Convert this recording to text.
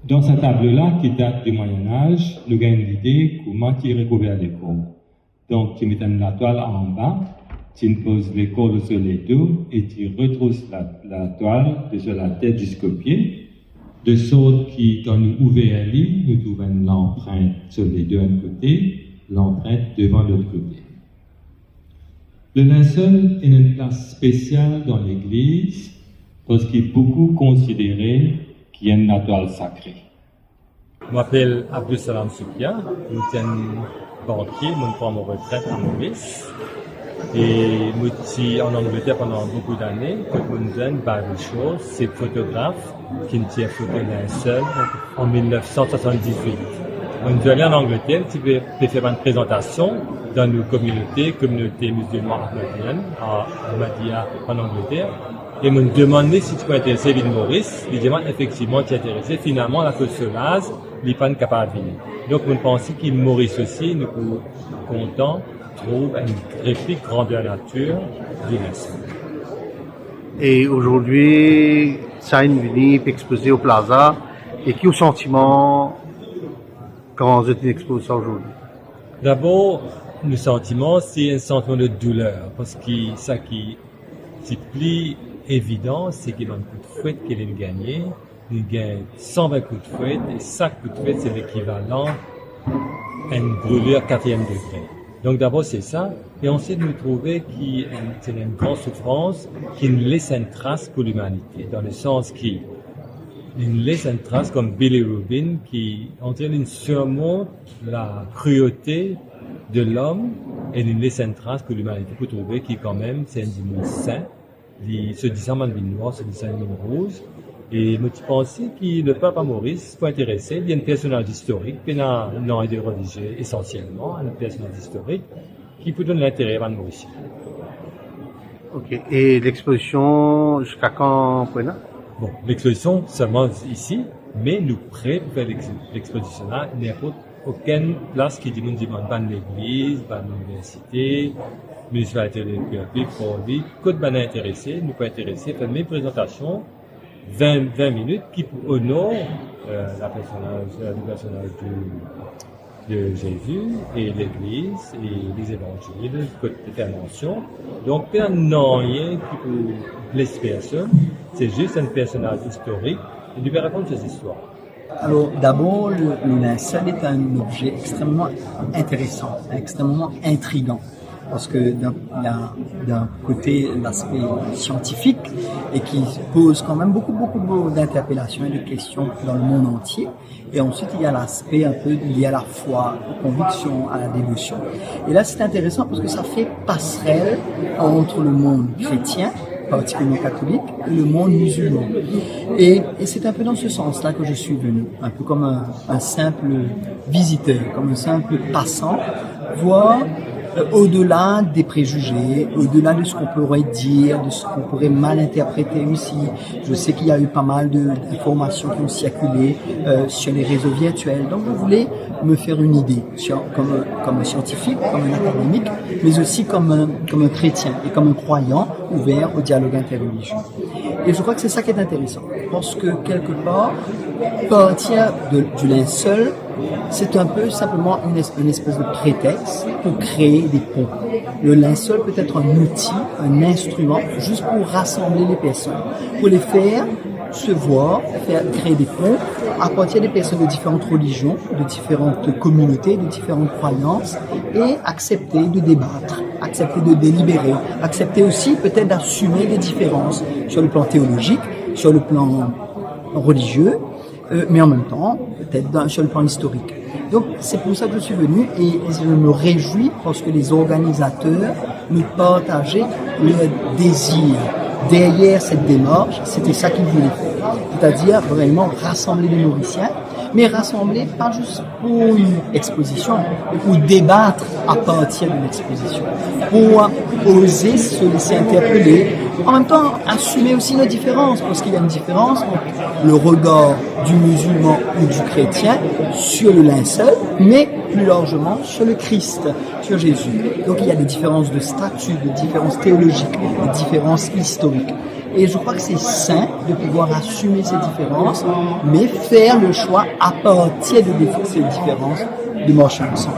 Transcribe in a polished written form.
Dans cette table-là, qui date du Moyen-Âge, nous avons une idée comment tu recouvres les corps. Donc, tu mets la toile en bas, tu poses les cordes sur les dos et tu retrousses la toile sur la tête jusqu'au pied, de sorte que quand nous ouvrons un lit, nous trouvons l'empreinte sur les deux d'un côté, l'empreinte devant l'autre côté. Le linceul est une place spéciale dans l'Église parce qu'il est beaucoup considéré qu'il y a une toile sacrée. Je m'appelle Abdul Salam Soukia, je suis un banquier, je prends mon retraite à Maurice. Et je suis en Angleterre pendant beaucoup d'années. Quand je me Baruchot, c'est photographe qui me tient photo linceul en 1978. Je suis allé en Angleterre, je vais faire une présentation dans nos communautés musulmanes ahmadiennes, à Ahmadiyya en Angleterre. Et me demandé si tu peux intéresser l'île Maurice. Il demande effectivement tu es intéressé. Finalement, la cause Solaz, il n'est pas capable de venir. Donc, je pense qu'il Maurice aussi, nous sommes contents, trouve une réplique grandeur nature du linceul. Et aujourd'hui, ça a une venue exposée au Plaza. Et qui au sentiment quand vous êtes exposé ça aujourd'hui? D'abord, le sentiment, c'est un sentiment de douleur. Parce que ça qui est plus évident, c'est qu'il y a un coup de fouette qu'il a gagné. Il gagne 120 coups de fouette. Et chaque coup de fouette, c'est l'équivalent à une brûlure 4e degré. Donc d'abord c'est ça, et ensuite nous trouvons qu'il y a une grande souffrance qui nous laisse une trace pour l'humanité, dans le sens qui nous laisse une trace comme Billy Rubin, qui surmonte la cruauté de l'homme et nous laisse une trace pour l'humanité, pour trouver qu'il quand même c'est un dimanche saint, ce disant en ligne noire, ce disant en ligne rouge. Et je pense que le peuple Maurice faut intéresser. Il y a un personnage historique, puis non idée religieux essentiellement, un personnage historique qui peut donner l'intérêt à Maurice. Ok. Et l'exposition jusqu'à quand, Prenna? Bon, l'exposition seulement ici, mais nous prêts pour faire l'exposition là, il n'y a aucune place qui demande pas l'église, pas l'université, municipalité de public, pour lui, que de bannes intéressés, nous peut intéresser, faire mes présentations. 20 minutes qui honore le personnage de Jésus et l'Église et les évangiles, côté intervention. Donc, il n'y a rien qui peut blesser personne. C'est juste un personnage historique et il peut raconter ses histoires. Alors, d'abord, le linceul est un objet extrêmement intéressant, extrêmement intriguant. Parce que d'un côté l'aspect scientifique et qui pose quand même beaucoup d'interpellations et de questions dans le monde entier, et ensuite il y a l'aspect un peu lié à la foi, aux convictions, à la dévotion. Et là c'est intéressant parce que ça fait passerelle entre le monde chrétien, particulièrement catholique, et le monde musulman. Et c'est un peu dans ce sens-là que je suis venu, un peu comme un simple visiteur, comme un simple passant, voir au-delà des préjugés, au-delà de ce qu'on pourrait dire, de ce qu'on pourrait mal interpréter ici. Je sais qu'il y a eu pas mal d'informations qui ont circulé sur les réseaux virtuels. Donc je voulais me faire une idée comme un scientifique, comme un académique, mais aussi comme un chrétien et comme un croyant ouvert au dialogue interreligieux. Et je crois que c'est ça qui est intéressant, parce que quelque part, partir du linceul, c'est un peu simplement une espèce de prétexte pour créer des ponts. Le linceul peut être un outil, un instrument, juste pour rassembler les personnes, pour les faire se voir, créer des ponts à partir des personnes de différentes religions, de différentes communautés, de différentes croyances, et accepter de débattre, accepter de délibérer, accepter aussi peut-être d'assumer des différences sur le plan théologique, sur le plan religieux, mais en même temps, peut-être sur le plan historique. Donc, c'est pour ça que je suis venu et je me réjouis parce que les organisateurs me partageaient le désir. Derrière cette démarche, c'était ça qu'ils voulaient faire. C'est-à-dire vraiment rassembler les Mauriciens, mais rassembler pas juste pour une exposition, mais pour débattre à partir d'une exposition, pour oser se laisser interpeller, en même temps assumer aussi nos différences, parce qu'il y a une différence entre le regard du musulman ou du chrétien sur le linceul, mais plus largement sur le Christ, sur Jésus. Donc il y a des différences de statut, des différences théologiques, des différences historiques. Et je crois que c'est sain de pouvoir assumer ces différences, mais faire le choix à partir de ces différences de marcher ensemble.